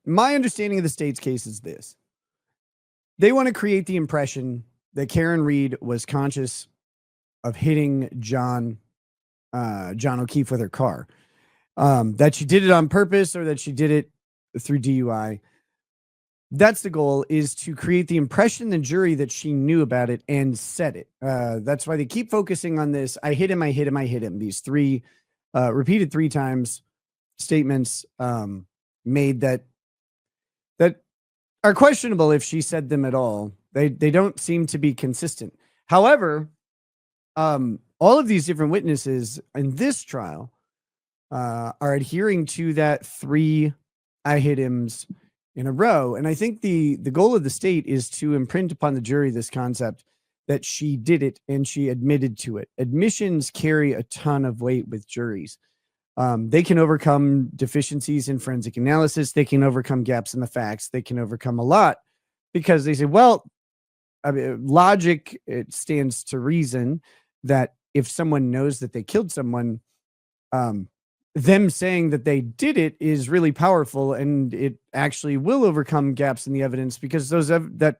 my understanding of the state's case is this. They want to create the impression that Karen Reed was conscious of hitting John O'Keefe with her car, that she did it on purpose or that she did it through DUI. That's the goal, is to create the impression in the jury that she knew about it and said it. That's why they keep focusing on this. I hit him, I hit him, I hit him. These three repeated 3 times statements made that are questionable if she said them at all. They don't seem to be consistent. However, all of these different witnesses in this trial are adhering to that 3 I hit hims in a row. And I think the goal of the state is to imprint upon the jury this concept that she did it and she admitted to it. Admissions carry a ton of weight with juries. They can overcome deficiencies in forensic analysis. They can overcome gaps in the facts. They can overcome a lot because they say, well, I mean, logic, it stands to reason that if someone knows that they killed someone, them saying that they did it is really powerful, and it actually will overcome gaps in the evidence because that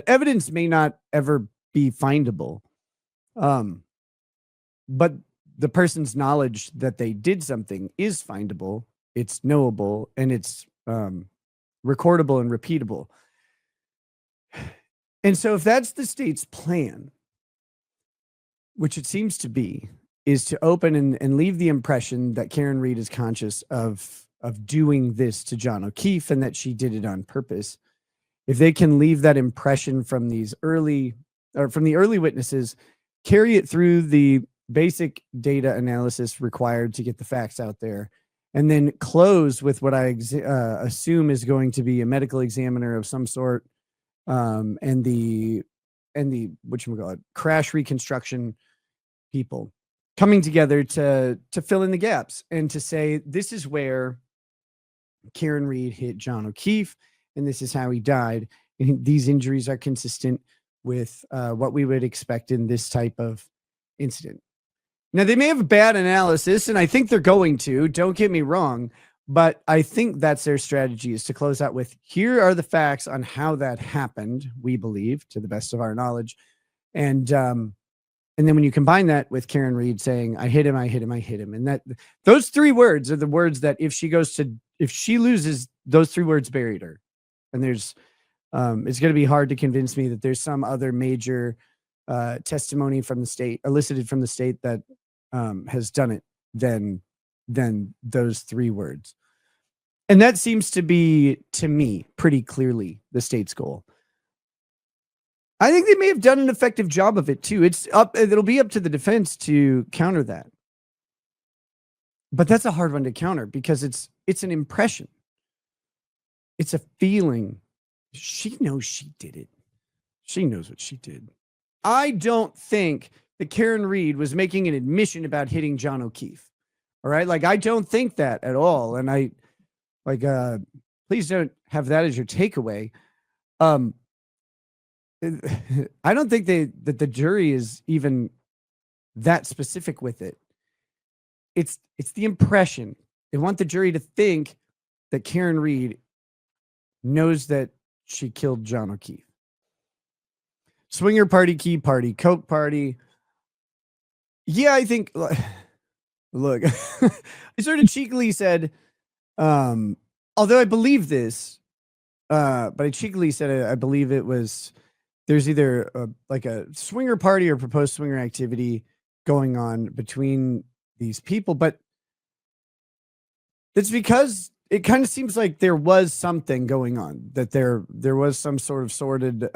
evidence may not ever be findable. But the person's knowledge that they did something is findable, it's knowable, and it's recordable and repeatable. And so if that's the state's plan, which it seems to be, is to open and leave the impression that Karen Reed is conscious of doing this to John O'Keefe and that she did it on purpose. If they can leave that impression from the early witnesses, carry it through the basic data analysis required to get the facts out there, and then close with what I assume is going to be a medical examiner of some sort, and the whatchamacallit, crash reconstruction people coming together to fill in the gaps and to say, this is where Karen Reed hit John O'Keefe, and this is how he died. And these injuries are consistent with what we would expect in this type of incident. Now, they may have a bad analysis, and I think they're going to, don't get me wrong, but I think that's their strategy, is to close out with, here are the facts on how that happened, we believe, to the best of our knowledge. And then when you combine that with Karen Reed saying, I hit him, I hit him, I hit him. And those 3 words are the words that if she loses, those 3 words buried her. And it's going to be hard to convince me that there's some other major testimony from the state, elicited from the state, that has done it than those 3 words. And that seems to be, to me, pretty clearly the state's goal. I think they may have done an effective job of it too. It'll be up to the defense to counter that. But that's a hard one to counter because it's an impression. It's a feeling. She knows she did it. She knows what she did. I don't think that Karen Reed was making an admission about hitting John O'Keefe. All right. Like, I don't think that at all. And please don't have that as your takeaway. I don't think that the jury is even that specific with it. It's the impression. They want the jury to think that Karen Reed knows that she killed John O'Keefe. Swinger party, key party, coke party. Yeah, I think, look, I sort of cheekily said, although I believe this, but I cheekily said, I believe it was, there's either a swinger party or proposed swinger activity going on between these people, but it's because it kind of seems like there was something going on, that there was some sort of sordid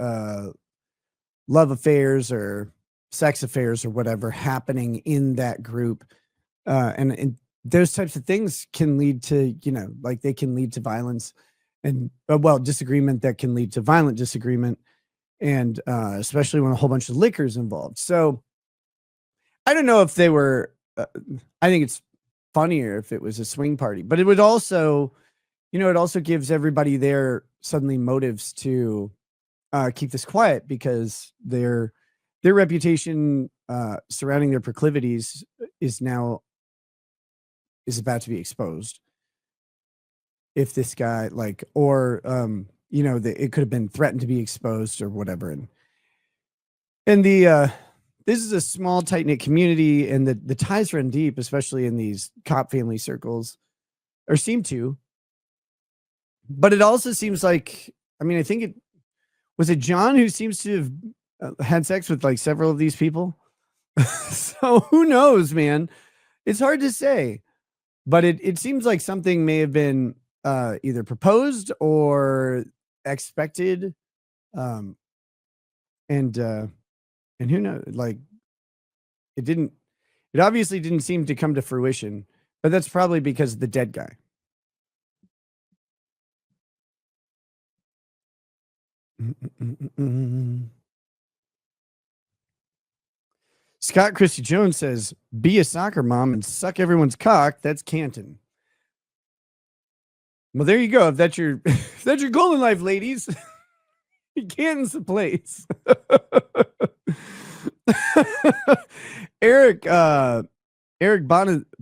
love affairs or sex affairs or whatever happening in that group. And those types of things can lead to, they can lead to violence and, disagreement that can lead to violent disagreement. And especially when a whole bunch of liquor is involved. So I don't know if they were, I think it's funnier if it was a swing party, but it would also, it also gives everybody there suddenly motives to keep this quiet, because their reputation surrounding their proclivities is about to be exposed. if this guy like, or you know, it could have been threatened to be exposed or whatever. And the this is a small, tight knit community, and the ties run deep, especially in these cop family circles, or seem to. But it also seems like, I mean, I think it was John who seems to have had sex with like several of these people. So who knows, man? It's hard to say, but it seems like something may have been either proposed or expected, um, and who knows? Like it didn't. It obviously didn't seem to come to fruition, but that's probably because of the dead guy. Scott Christy Jones says, "Be a soccer mom and suck everyone's cock." That's Canton. Well, there you go. If that's your if that's your goal in life, ladies, Canton's the place. Eric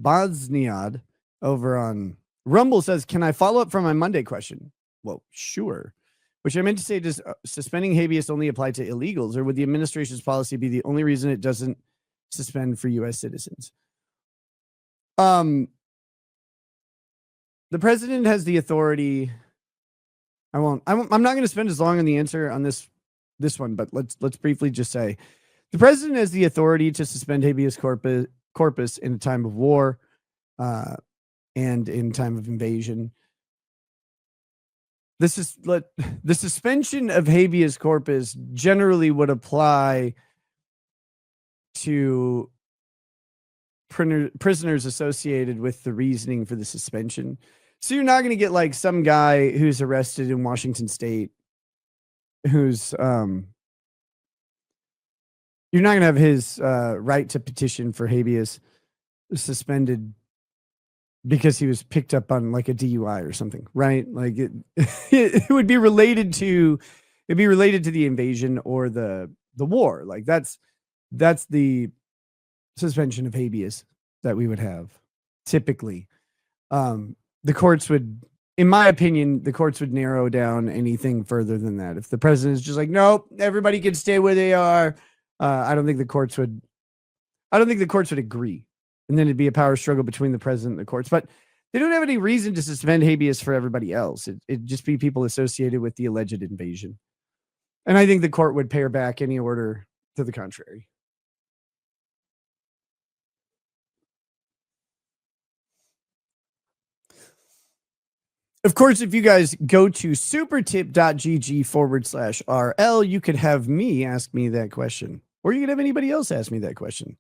Bosniad over on Rumble says, "Can I follow up from my Monday question?" Well, sure. Which I meant to say, does suspending habeas only apply to illegals, or would the administration's policy be the only reason it doesn't suspend for U.S. citizens? The president has the authority. I'm not going to spend as long on the answer on this one, but let's briefly just say the president has the authority to suspend habeas corpus in a time of war, and in time of invasion. The suspension of habeas corpus generally would apply to prisoners associated with the reasoning for the suspension. So you're not going to get like some guy who's arrested in Washington State who's you're not going to have his right to petition for habeas suspended because he was picked up on like a DUI or something, right? Like it would be related to the invasion or the war. Like that's the suspension of habeas that we would have typically. The courts would, in my opinion, narrow down anything further than that. If the president is just like, nope, everybody can stay where they are, I don't think the courts would agree. And then it'd be a power struggle between the president and the courts. But they don't have any reason to suspend habeas for everybody else. It'd just be people associated with the alleged invasion. And I think the court would pare back any order to the contrary. Of course, if you guys go to supertip.gg/RL, you could have me ask me that question, or you could have anybody else ask me that question.